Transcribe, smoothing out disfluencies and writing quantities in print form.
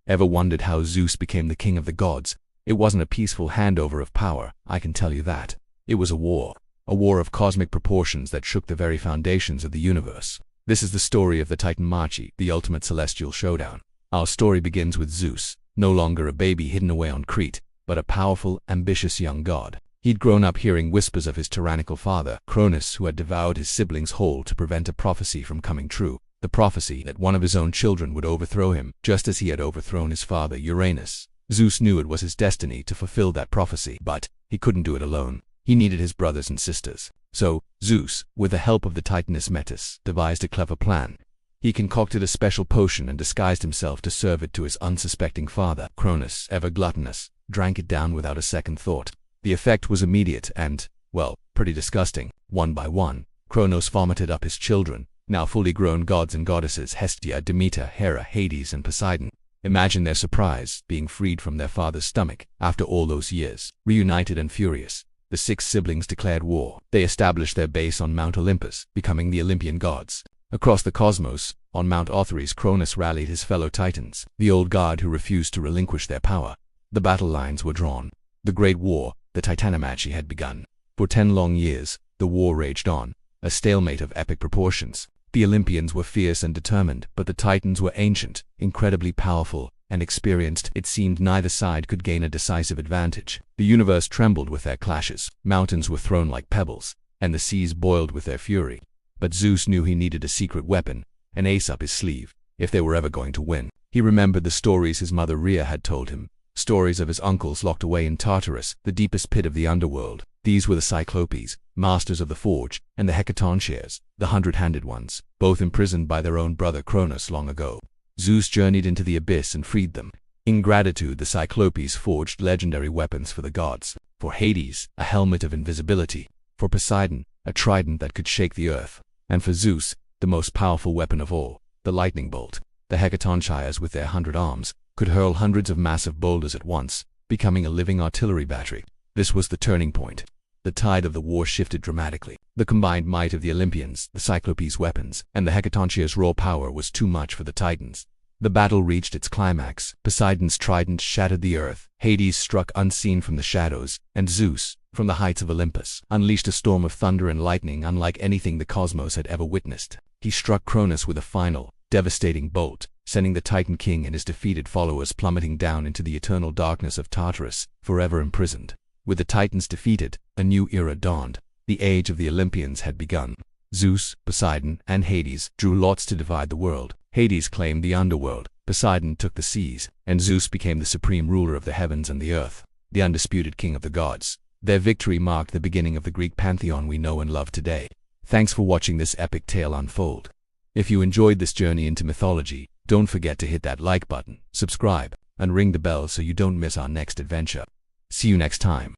Ever wondered how Zeus became the king of the gods? It wasn't a peaceful handover of power, I can tell you that. It was a war of cosmic proportions that shook the very foundations of the universe. This is the story of the Titanomachy, the ultimate celestial showdown. Our story begins with Zeus, no longer a baby hidden away on Crete, but a powerful, ambitious young god. He'd grown up hearing whispers of his tyrannical father, Cronus, who had devoured his siblings whole to prevent a prophecy from coming true. The prophecy that one of his own children would overthrow him, just as he had overthrown his father Uranus. Zeus knew it was his destiny to fulfill that prophecy, but he couldn't do it alone. He needed his brothers and sisters. So, Zeus, with the help of the Titaness Metis, devised a clever plan. He concocted a special potion and disguised himself to serve it to his unsuspecting father. Cronus, ever gluttonous, drank it down without a second thought. The effect was immediate and, well, pretty disgusting. One by one, Cronus vomited up his children, now fully grown gods and goddesses: Hestia, Demeter, Hera, Hades, and Poseidon. Imagine their surprise, being freed from their father's stomach after all those years. Reunited and furious, the 6 siblings declared war. They established their base on Mount Olympus, becoming the Olympian gods. Across the cosmos, on Mount Othrys, Cronus rallied his fellow titans, the old guard who refused to relinquish their power. The battle lines were drawn. The great war, the Titanomachy, had begun. For 10 long years, the war raged on, a stalemate of epic proportions. The Olympians were fierce and determined, but the Titans were ancient, incredibly powerful, and experienced. It seemed neither side could gain a decisive advantage. The universe trembled with their clashes, mountains were thrown like pebbles, and the seas boiled with their fury. But Zeus knew he needed a secret weapon, an ace up his sleeve, if they were ever going to win. He remembered the stories his mother Rhea had told him, stories of his uncles locked away in Tartarus, the deepest pit of the underworld. These were the Cyclopes, masters of the forge, and the Hecatoncheires, the 100-handed ones, both imprisoned by their own brother Cronus long ago. Zeus journeyed into the abyss and freed them. In gratitude, the Cyclopes forged legendary weapons for the gods. For Hades, a helmet of invisibility. For Poseidon, a trident that could shake the earth. And for Zeus, the most powerful weapon of all, the lightning bolt. The Hecatoncheires, with their 100 arms, could hurl hundreds of massive boulders at once, becoming a living artillery battery. This was the turning point. The tide of the war shifted dramatically. The combined might of the Olympians, the Cyclopes' weapons, and the Hecatoncheires' raw power was too much for the Titans. The battle reached its climax. Poseidon's trident shattered the earth. Hades struck unseen from the shadows, and Zeus, from the heights of Olympus, unleashed a storm of thunder and lightning unlike anything the cosmos had ever witnessed. He struck Cronus with a final, devastating bolt, sending the Titan King and his defeated followers plummeting down into the eternal darkness of Tartarus, forever imprisoned. With the Titans defeated, a new era dawned. The age of the Olympians had begun. Zeus, Poseidon, and Hades drew lots to divide the world. Hades claimed the underworld, Poseidon took the seas, and Zeus became the supreme ruler of the heavens and the earth, the undisputed king of the gods. Their victory marked the beginning of the Greek pantheon we know and love today. Thanks for watching this epic tale unfold. If you enjoyed this journey into mythology, don't forget to hit that like button, subscribe, and ring the bell so you don't miss our next adventure. See you next time.